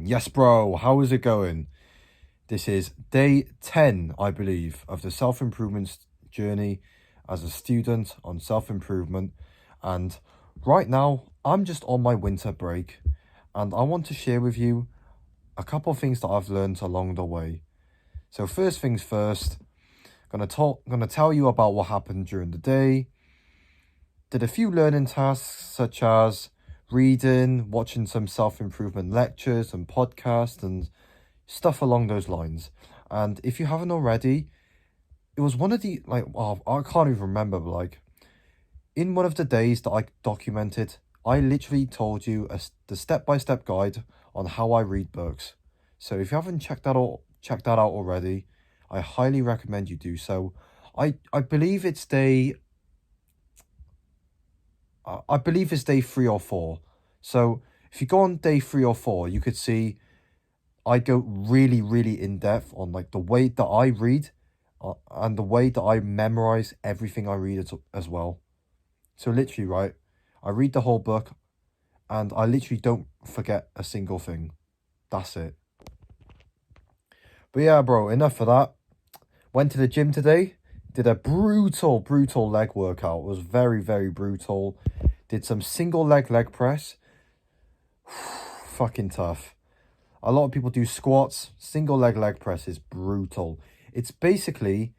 Yes, bro, how is it going? This is day 10, I believe, of the self-improvement journey as a student on self-improvement. And right now, I'm just on my winter break, and I want to share with you a couple of things that I've learned along the way. So first things first, gonna tell you about what happened during the day. Did a few learning tasks such as reading, watching some self-improvement lectures and podcasts and stuff along those lines. And if you haven't already, it was one of the I can't even remember, but in one of the days that I documented, I literally told you the step-by-step guide on how I read books. So if you haven't checked that out already, I highly recommend you do so. I believe it's day I believe it's day 3 or 4. So if you go on day 3 or 4, you could see I go really, really in depth on the way that I read, and the way that I memorize everything I read as well. So literally, right, I read the whole book and I literally don't forget a single thing. That's it. But yeah, bro, enough of that. Went to the gym today, did a brutal leg workout. It was very, very brutal. Did some single leg press. Fucking tough. A lot of people do squats. Single leg press is brutal. It's basically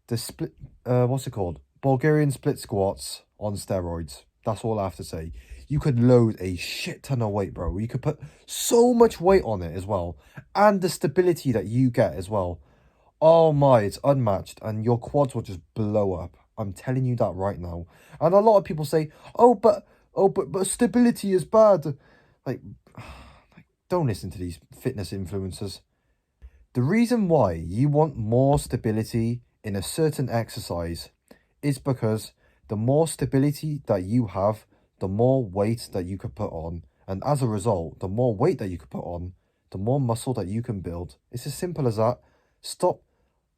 the split, what's it called? Bulgarian split squats on steroids. That's all I have to say. You could load a shit ton of weight, bro. You could put so much weight on it as well. And the stability that you get as well. Oh my, it's unmatched. And your quads will just blow up. I'm telling you that right now. And a lot of people say, but stability is bad. Like, don't listen to these fitness influencers. The reason why you want more stability in a certain exercise is because the more stability that you have, the more weight that you could put on. And as a result, the more weight that you could put on, the more muscle that you can build. It's as simple as that. Stop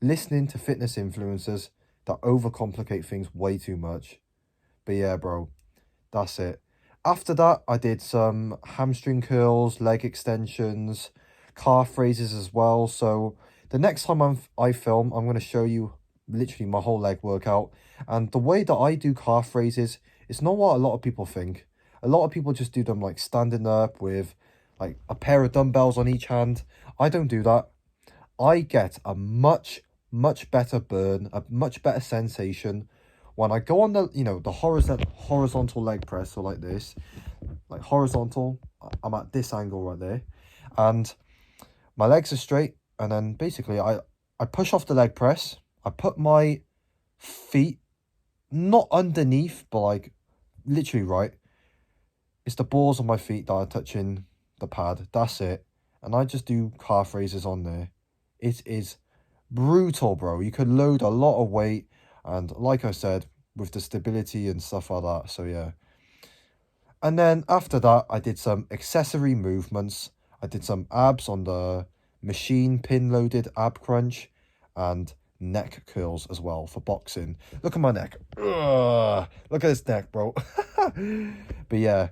listening to fitness influencers that overcomplicate things way too much. But yeah, bro, that's it. After that, I did some hamstring curls, leg extensions, calf raises as well. So the next time I film, I'm going to show you literally my whole leg workout. And the way that I do calf raises, it's not what a lot of people think. A lot of people just do them like standing up with like a pair of dumbbells on each hand. I don't do that. I get a much better burn, a much better sensation when I go on the horizontal leg press, so like this, like horizontal. I'm at this angle right there, and my legs are straight, and then basically I push off the leg press. I put my feet not underneath, but like literally right. It's the balls of my feet that are touching the pad. That's it, and I just do calf raises on there. It is brutal, bro. You could load a lot of weight, and like I said, with the stability and stuff like that. So yeah. And then after that, I did some accessory movements. I did some abs on the machine pin loaded ab crunch and neck curls as well for boxing. Look at my neck. Ugh, look at this neck, bro. But yeah,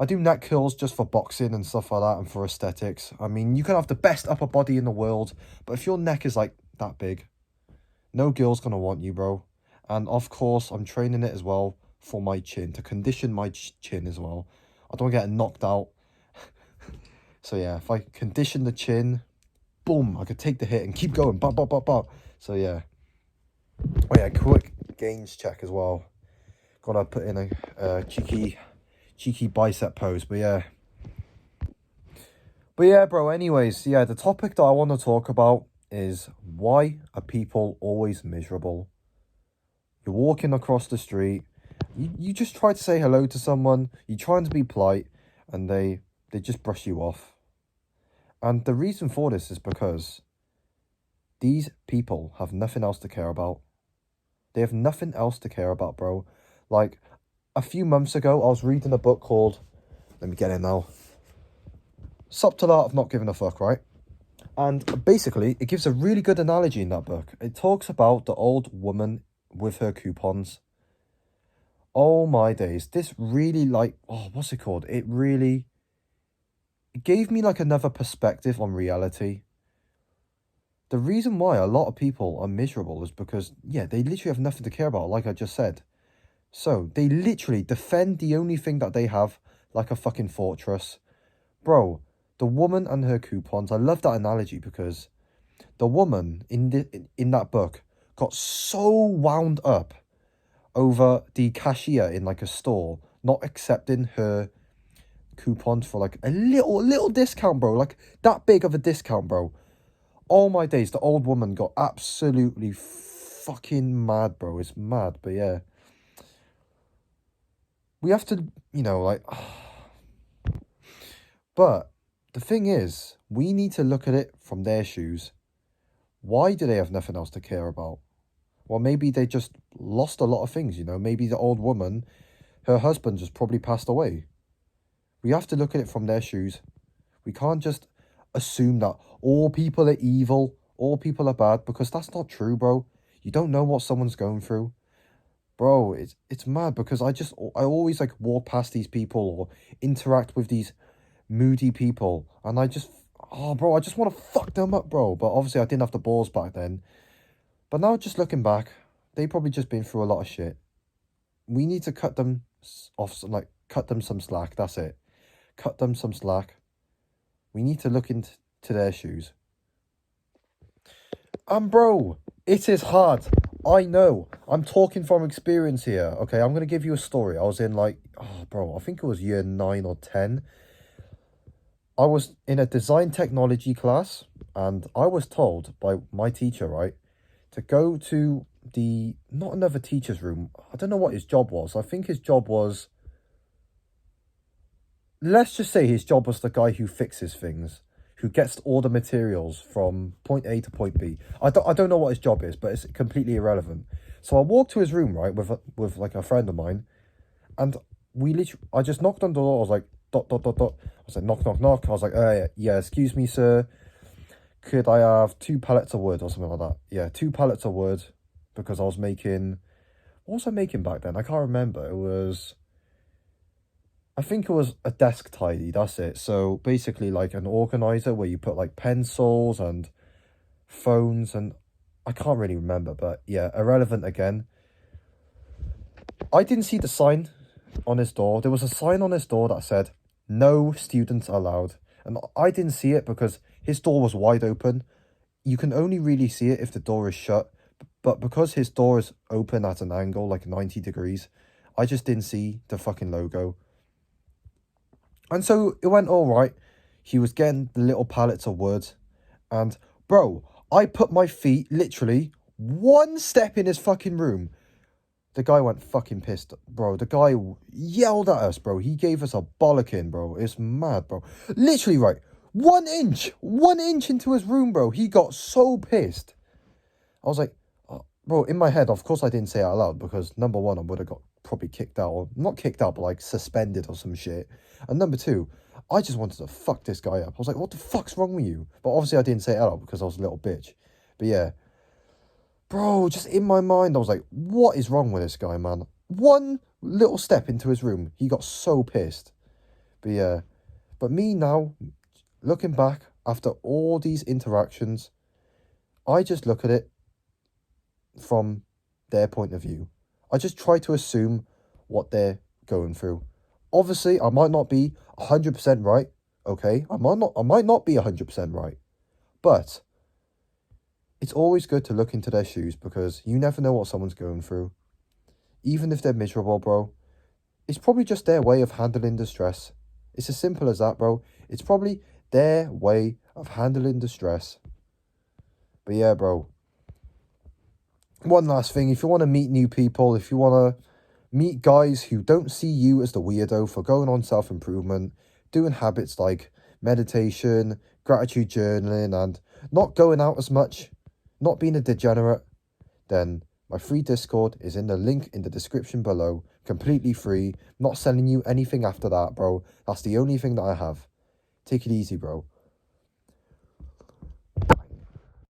I do neck curls just for boxing and stuff like that and for aesthetics. I mean, you can have the best upper body in the world, but if your neck is like that big, no girl's gonna want you, bro. And of course, I'm training it as well for my chin, to condition my chin as well. I don't get knocked out. So yeah, if I condition the chin, boom, I could take the hit and keep going. Bop, bop, bop, bop. So yeah. Oh yeah, quick gains check as well. Gotta put in a cheeky bicep pose, but yeah. But yeah, bro, anyways, yeah, the topic that I want to talk about is, why are people always miserable? You're walking across the street, you just try to say hello to someone, you're trying to be polite, and they just brush you off. And the reason for this is because these people have nothing else to care about. They have nothing else to care about, bro. Like, a few months ago, I was reading a book called, let me get it now, Subtle Art of Not Giving a Fuck, right? And basically, it gives a really good analogy in that book. It talks about the old woman with her coupons. Oh my days. This really, what's it called? It really it gave me like another perspective on reality. The reason why a lot of people are miserable is because, yeah, they literally have nothing to care about, like I just said. So, they literally defend the only thing that they have like a fucking fortress. Bro, the woman and her coupons, I love that analogy because the woman in that book got so wound up over the cashier in like a store not accepting her coupons for like a little discount, bro. Like that big of a discount, bro. Oh my days, the old woman got absolutely fucking mad, bro. It's mad, but yeah. We have to, like... But the thing is, we need to look at it from their shoes. Why do they have nothing else to care about? Well, maybe they just lost a lot of things, Maybe the old woman, her husband just probably passed away. We have to look at it from their shoes. We can't just assume that all people are evil, all people are bad, because that's not true, bro. You don't know what someone's going through. Bro, it's mad because I always like walk past these people or interact with these moody people and I just want to fuck them up, bro. But obviously I didn't have the balls back then. But now just looking back, they probably just been through a lot of shit. We need to cut them off, like cut them some slack. That's it. Cut them some slack. We need to look into their shoes. And bro, it is hard. I know. I'm talking from experience here. Okay, I'm going to give you a story. I was in I think it was year 9 or 10. I was in a design technology class and I was told by my teacher, right, to go to not another teacher's room. I don't know what his job was. I think his job was, let's just say his job was the guy who fixes things, who gets all the materials from point A to point B. I don't know what his job is, but it's completely irrelevant. So I walked to his room, right, with like a friend of mine, and I just knocked on the door. I was like, dot, dot, dot, dot. I was like, knock, knock, knock. I was like, yeah, excuse me, sir. Could I have 2 pallets of wood or something like that? Yeah, 2 pallets of wood, because I was making... What was I making back then? I can't remember. I think it was a desk tidy, that's it. So basically like an organizer where you put like pencils and phones and... I can't really remember, but yeah, irrelevant again. I didn't see the sign on his door. There was a sign on his door that said, "No students allowed." And I didn't see it because his door was wide open. You can only really see it if the door is shut. But because his door is open at an angle, like 90 degrees, I just didn't see the fucking logo. And so it went all right. He was getting the little pallets of wood. And, bro, I put my feet literally 1 step in his fucking room. The guy went fucking pissed, bro. The guy yelled at us, bro. He gave us a bollocking, bro. It's mad, bro. Literally, right. 1 inch into his room, bro. He got so pissed. I was like, bro, in my head, of course I didn't say it out loud because number 1, I would have got probably kicked out, or not kicked out, but like suspended or some shit. And number 2, I just wanted to fuck this guy up. I was like, what the fuck's wrong with you? But obviously I didn't say it out loud because I was a little bitch. But yeah. Bro, just in my mind, I was like, what is wrong with this guy, man? 1 little step into his room, he got so pissed. But yeah. But me now, looking back, after all these interactions, I just look at it from their point of view. I just try to assume what they're going through. Obviously, I might not be 100% right, okay? I might not be 100% right. But it's always good to look into their shoes because you never know what someone's going through. Even if they're miserable, bro, it's probably just their way of handling the stress. It's as simple as that, bro. It's probably their way of handling the stress. But yeah, bro. One last thing, if you want to meet new people, if you want to meet guys who don't see you as the weirdo for going on self-improvement, doing habits like meditation, gratitude journaling, and not going out as much, not being a degenerate, then my free Discord is in the link in the description below. Completely free. Not selling you anything after that, bro. That's the only thing that I have. Take it easy, bro.